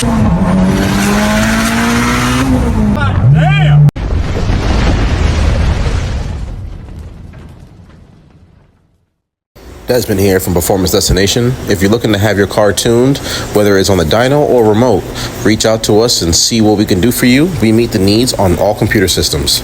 Damn! Desmond here from Performance Destination. If you're looking to have your car tuned, whether it's on the dyno or remote, reach out to us and see what we can do for you. We meet the needs on all computer systems.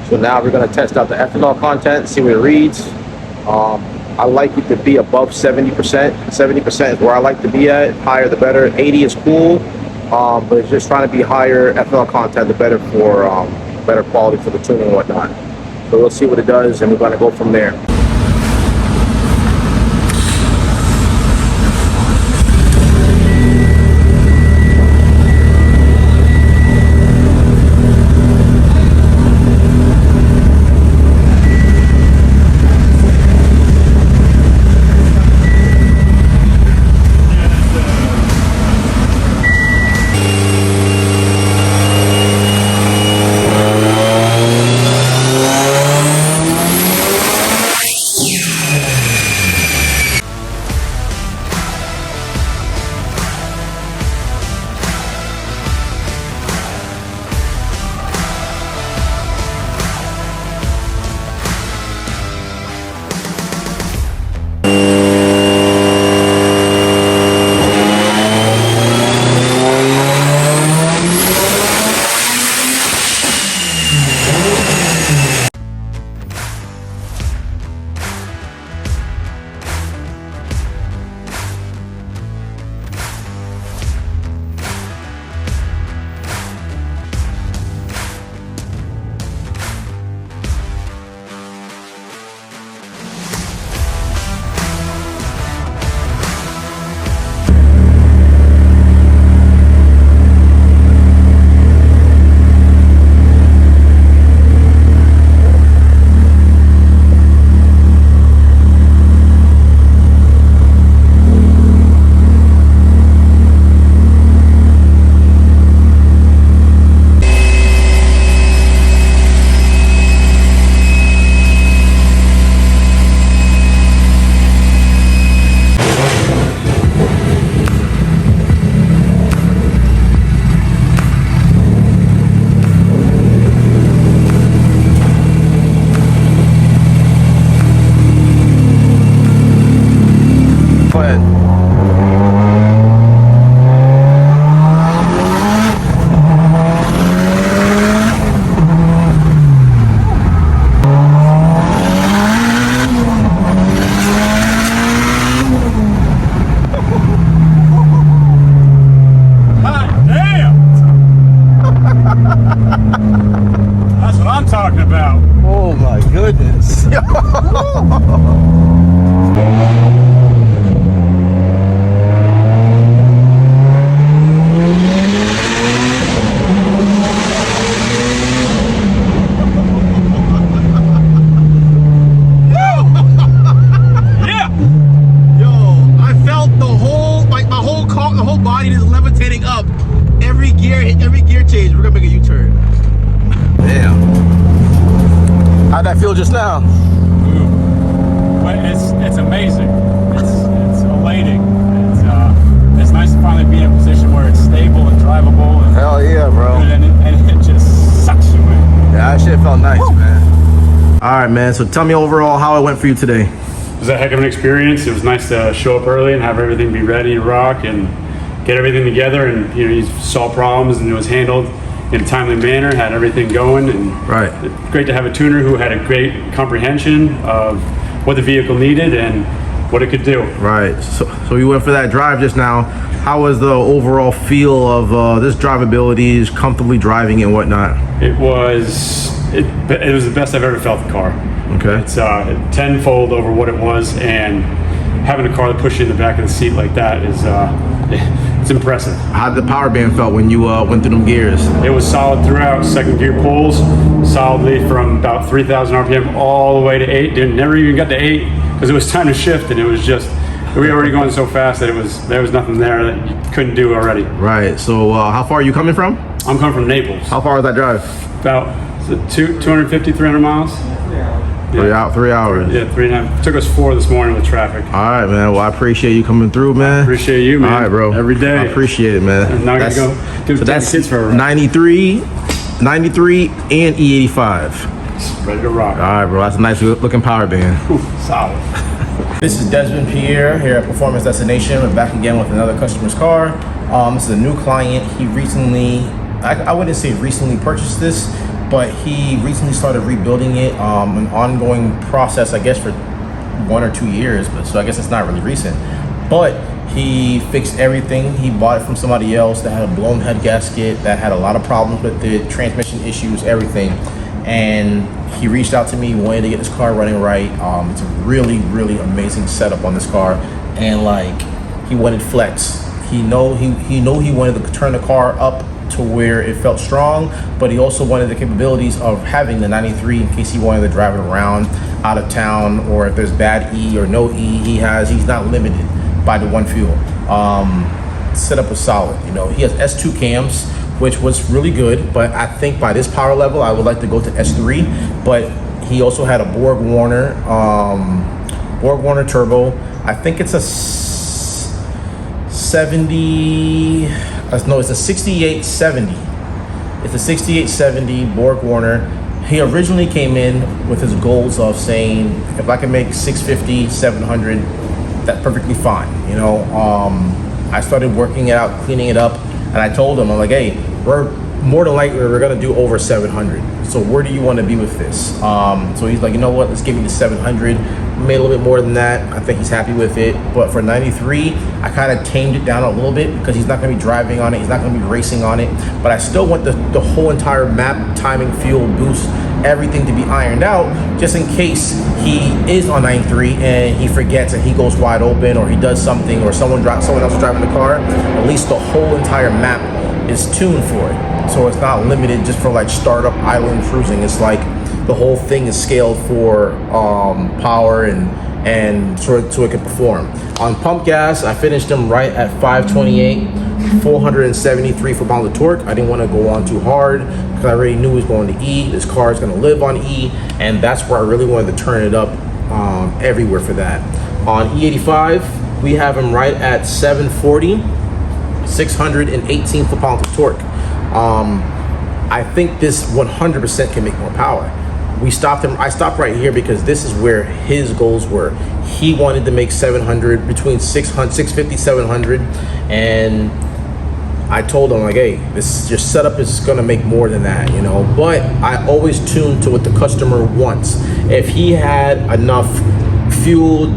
So now we're going to test out the ethanol content, see what it reads. I like it to be above 70%. 70% is where I like to be at. Higher the better. 80 is cool, but it's just trying to be higher ethanol content, the better for better quality for the tuning and whatnot. So we'll see what it does, and we're going to go from there. That's what I'm talking about. Oh my goodness. Yeah. Yo, I felt the whole, like my whole car, the whole body just levitating up. Every gear change, we're gonna make a U-turn. Damn. How'd that feel just now? But it's amazing. It's elating. It's nice to finally be in a position where it's stable and drivable. And, Hell yeah, bro. and it just sucks you in. Yeah, that shit felt nice, man. All right, man. So tell me overall how it went for you today. It was a heck of an experience. It was nice to show up early and have everything be ready to rock and get everything together. And you solved problems and it was handled in a timely manner. Had everything going, and Right. great to have a tuner who had a great comprehension of what the vehicle needed and what it could do. Right. So you went for that drive just now. How was the overall feel of this drivability, comfortably driving and whatnot? It was the best I've ever felt the car. Okay. It's tenfold over what it was, and having a car that pushes you in the back of the seat like that is it's impressive. How'd the power band felt when you went through them gears? It was solid throughout. Second gear pulls solidly from about 3,000 RPM all the way to 8. Never even got to 8 because it was time to shift, and it was just we were already going so fast that there was nothing there that you couldn't do already. Right. So how far are you coming from? I'm coming from Naples. How far is that drive? About 250, 300 miles. 3 hours. Yeah, 3.5. It took us 4 this morning with traffic. All right, man. Well, I appreciate you coming through, man. Appreciate you, man. All right, bro. Every day. I appreciate it, man. And now I gotta go give So that's kids for a ride. 93, and E85. Ready to rock. All right, bro. That's a nice looking power band. Solid. This is Desmond Pierre here at Performance Destination. We're back again with another customer's car. This is a new client. He recently, I wouldn't say recently purchased this, but he recently started rebuilding it. An ongoing process, I guess, for 1 or 2 years, but so I guess it's not really recent. But he fixed everything. He bought it from somebody else that had a blown head gasket, that had a lot of problems with the transmission issues, everything. And he reached out to me, wanted to get this car running right. It's a really, really amazing setup on this car, and like he wanted flex. He wanted to turn the car up to where it felt strong, but he also wanted the capabilities of having the 93 in case he wanted to drive it around out of town, or if there's bad E or no E, he's not limited by the one fuel. Setup was solid. He has S2 cams, which was really good, but I think by this power level, I would like to go to S3. But he also had a BorgWarner turbo. I think it's a 6870. It's a 6870 BorgWarner. He originally came in with his goals of saying, if I can make 650, 700, that's perfectly fine. I started working it out, cleaning it up, and I told him, I'm like, hey, we're more than likely we're gonna do over 700. So where do you want to be with this? So he's like, you know what? Let's give me the 700. Made a little bit more than that. I think he's happy with it. But for 93, I kind of tamed it down a little bit because he's not gonna be driving on it. He's not gonna be racing on it. But I still want the whole entire map, timing, fuel, boost, everything to be ironed out, just in case he is on 93 and he forgets and he goes wide open, or he does something, or someone else is driving the car. At least the whole entire map is tuned for it. So it's not limited just for like startup island cruising. It's like the whole thing is scaled for power and so it can perform. On pump gas, I finished them right at 528, 473 foot-pounds of torque. I didn't want to go on too hard because I already knew it was going to E. This car is going to live on E, and that's where I really wanted to turn it up everywhere for that. On E85, we have him right at 740, 618 foot-pounds of torque. I think this 100% can make more power. I stopped right here because this is where his goals were. He wanted to make 700, between 650, 700, and I told him, like, hey, your setup is gonna make more than that, but I always tune to what the customer wants. If he had enough fuel,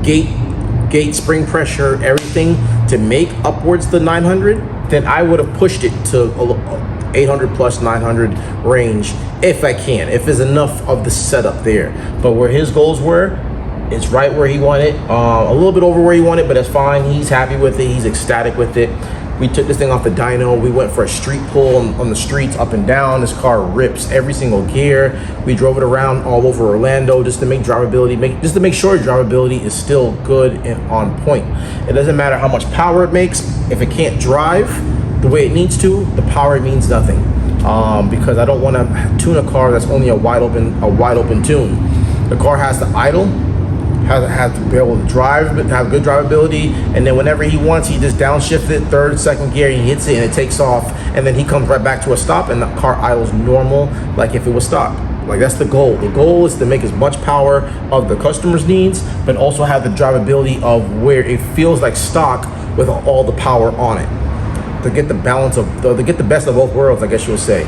gate spring pressure, everything to make upwards to 900, then I would have pushed it to 800 plus 900 range if I can, if there's enough of the setup there. But where his goals were, it's right where he wanted, a little bit over where he wanted, but that's fine. He's happy with it. He's ecstatic with it. We took this thing off the dyno. We went for a street pull on the streets up and down. This car rips every single gear. We drove it around all over Orlando just to make drivability, just to make sure drivability is still good and on point. It doesn't matter how much power it makes. If it can't drive the way it needs to, the power means nothing. Because I don't want to tune a car that's only a wide open tune. The car has to idle, has to be able to drive, have good drivability, and then whenever he wants, he just downshift it, third, second gear, he hits it and it takes off, and then he comes right back to a stop and the car idles normal, like if it was stopped. Like, that's the goal. The goal is to make as much power of the customer's needs, but also have the drivability of where it feels like stock with all the power on it. To get the balance of, to get the best of both worlds, I guess you'll say.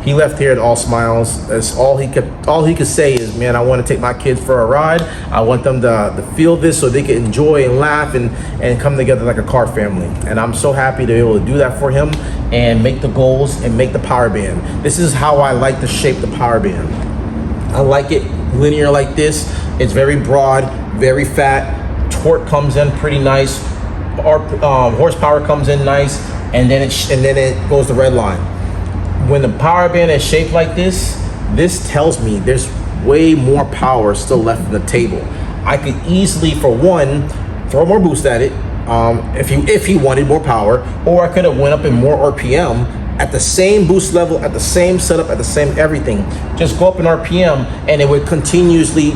He left here at all smiles. That's all he could say is, man, I want to take my kids for a ride. I want them to feel this so they can enjoy and laugh and come together like a car family. And I'm so happy to be able to do that for him and make the goals and make the power band. This is how I like to shape the power band. I like it linear like this. It's very broad, very fat. Torque comes in pretty nice. Horsepower comes in nice, and then it goes to red line. When the power band is shaped like this tells me there's way more power still left in the table. I could easily, for one, throw more boost at it if he wanted more power, or I could have went up in more RPM at the same boost level, at the same setup, at the same everything. Just go up in RPM and it will continuously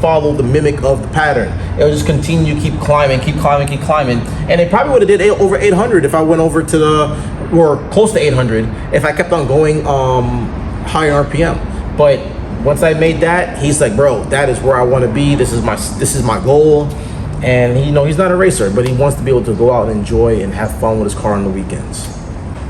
follow the mimic of the pattern. It'll just continue, keep climbing. And it probably would have did over 800 if I went over to or close to 800 if I kept on going higher RPM. But once I made that, he's like, bro, that is where I want to be. This is my goal. And he's not a racer, but he wants to be able to go out and enjoy and have fun with his car on the weekends.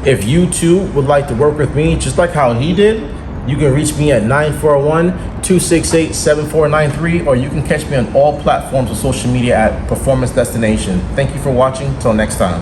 If you too would like to work with me, just like how he did, you can reach me at 941-268-7493, or you can catch me on all platforms of social media at Performance Destination. Thank you for watching. Till next time.